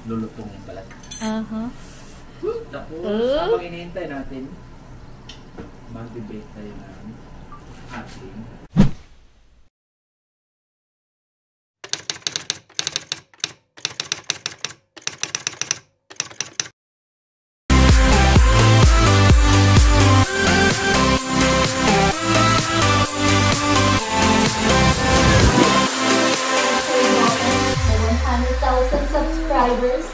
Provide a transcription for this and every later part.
lulutong yung balat. Tapos, habang hinihintay natin, mag-debate tayo ng ating subscribers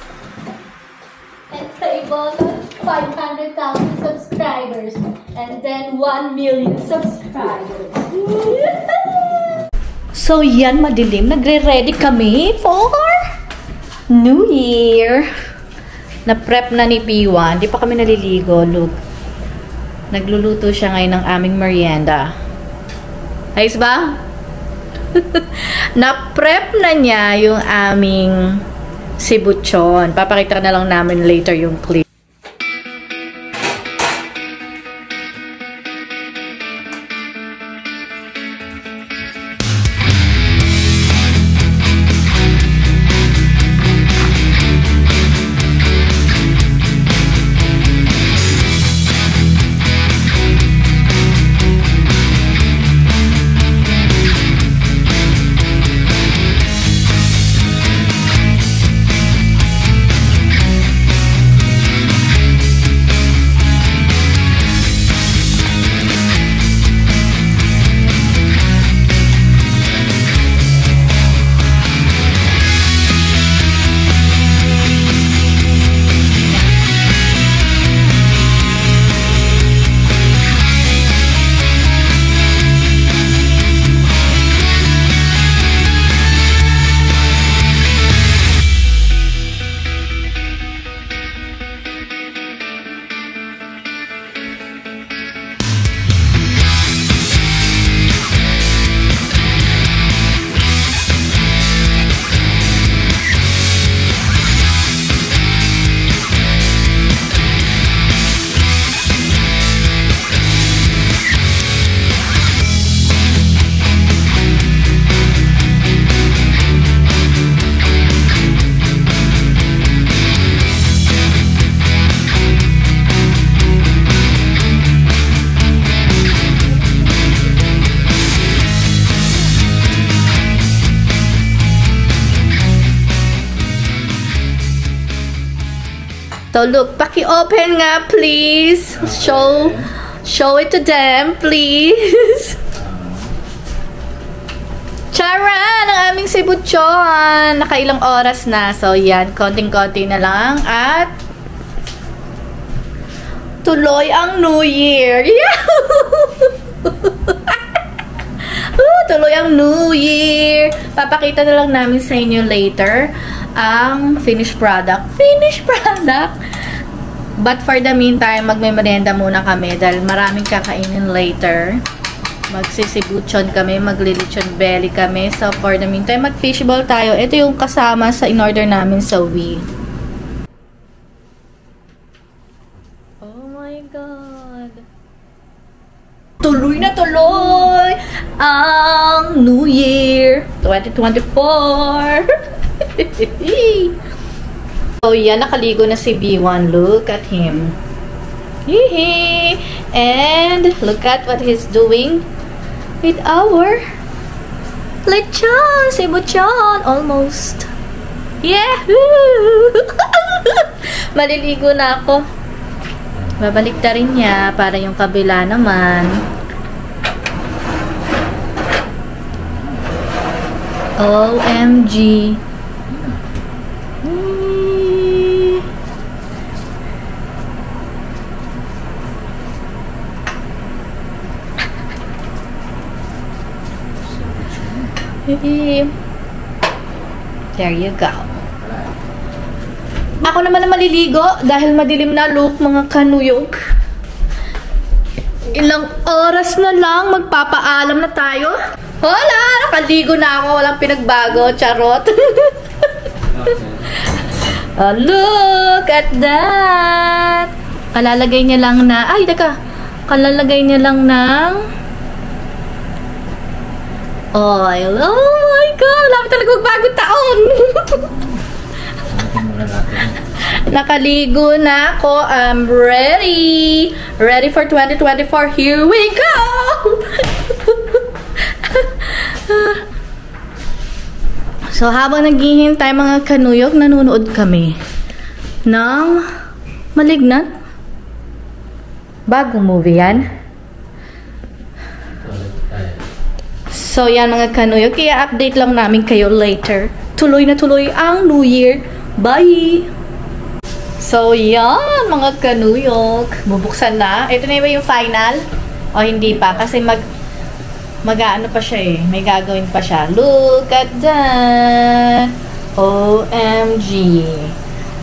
and table 500,000 subscribers and then 1 million subscribers. So yan, madilim. Nagre-ready kami for New Year. Na-prep na ni P1. Di pa kami naliligo. Look. Nagluluto siya ngayon ng aming merienda. Ayos ba? Na-prep na niya yung aming sibuchon. Papakita na lang namin later yung clip. So look, paki-open nga please. Show it to them please. Charan! Ang aming sibuchon. Nakailang oras na. So yan, konting-konti na lang. At tuloy ang New Year. Tuloy ang New Year. Papakita na lang namin sa inyo later ang finished product. But for the meantime, magme-merienda muna kami dahil maraming kakainin later. Magsisibuchon kami, maglilechon belly kami. So for the meantime, mag-fishball tayo. Ito yung kasama sa in-order namin sa Wii. Oh my God! Tuloy na tuloy ang New Year 2024! So yan, nakaligo na si B1. Look at him. Hehe. And look at what he's doing with our lechon, sibuchon, almost. Yahoo! Maliligo na ako. Babalik na rin niya para yung kabila naman. OMG. There you go. Ako naman na maliligo dahil madilim na. Look, mga kanuyog. Ilang oras na lang, magpapaalam na tayo. Hola! Nakaligo na ako. Walang pinagbago. Charot. Oh, look at that. Kalalagay niya lang na... Ay, teka. Kalalagay niya lang ng... oil. Oh my God! Wala pa talaga magbagong taon. Nakaligo na ako. I'm ready. Ready for 2024. Here we go! So, habang naghihintay mga kanuyok, nanonood kami ng Malignant. Bagong movie yan. So, yan mga kanuyok. I-update lang namin kayo later. Tuloy na tuloy ang New Year. Bye! So, yan mga kanuyok. Bubuksan na. Ito na ba yung final? O hindi pa? Kasi mag-ano pa siya eh. May gagawin pa siya. Look at that! OMG!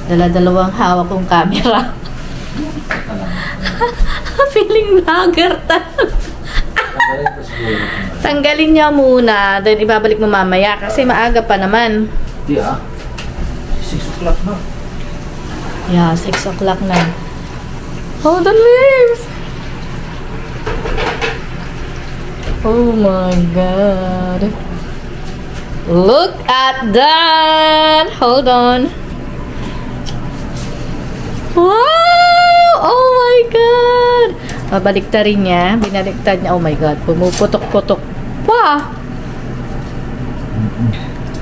Dala-dalawang hawak kong camera. Feeling vlogger Tanggalin niya muna. Then ibabalik mo mamaya. Kasi maaga pa naman. Di 6 o'clock na. Yeah, 6 o'clock na. Oh, the leaves! Oh my God. Look at that! Hold on. Wow! Oh my God! Babaliktarin niya. Binaliktad niya. Oh my God. Pumuputok-putok. Wow!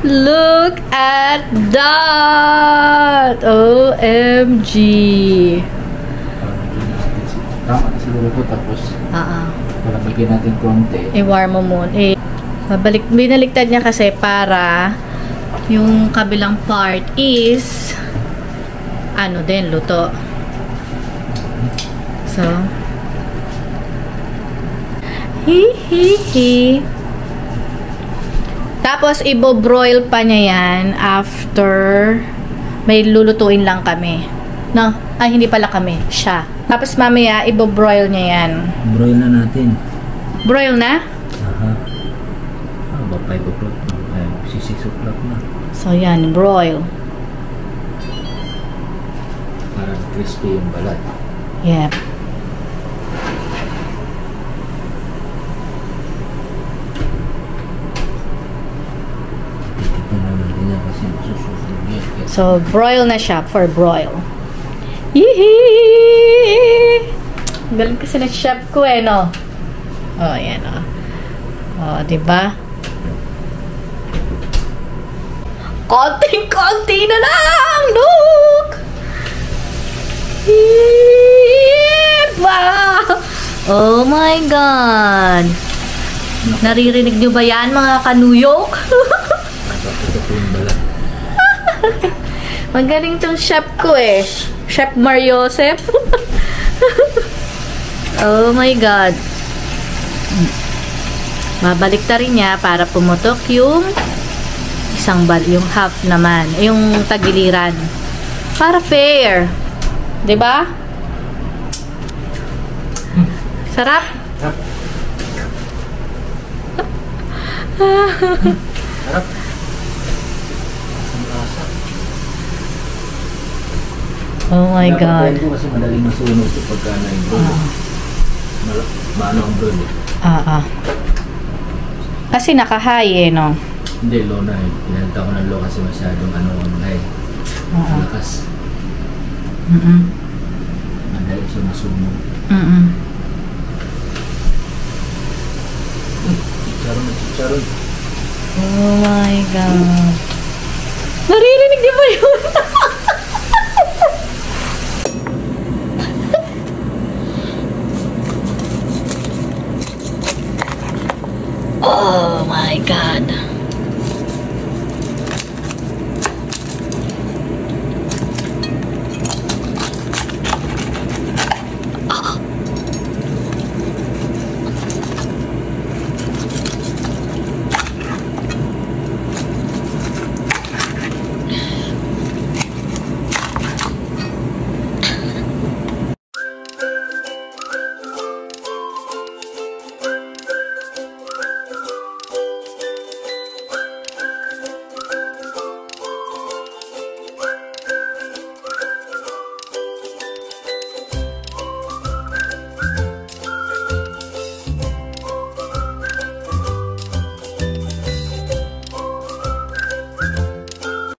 Look at that! OMG! Tama na siguro po tapos. Palagyan natin konti. I-warm mo muna. Binaliktad niya kasi para yung kabilang part is ano din, luto. So, hihihi. Tapos, ibo-broil pa niya yan after may lulutuin lang kami. No? Ay, hindi pala kami. Siya. Tapos, mamaya, ibo-broil niya yan. Broil na natin. Broil na? Aha. Ba 5 o'clock na. 6 o'clock na. So, yan. Broil. Parang crispy yung balat. Yep. So, broil na siya for broil. Yee! Galing kasi na chef ko eh, no? Oh, yan, oh. Oh, diba? Konting-konti na lang! Look! Diba? Oh my God! Naririnig nyo ba yan, mga kanuyok? Magaling tong chef ko eh. Chef Mariosep. Oh my God. Babalik ta rin niya para pumutok yung yung half naman. Yung tagiliran. Para fair. Diba? Sarap? Sarap. Sarap. Oh my God. Dapat ko kasi madaling masunog sa pagka na-broil. Maano ang broil eh. Kasi naka-high eh, no? Hindi, low na eh. Pinalita ko ng low kasi masyadong ang high. Lakas. Madali siya masunog. Chicharon. Oh my God. Naririnig niyo ba yun?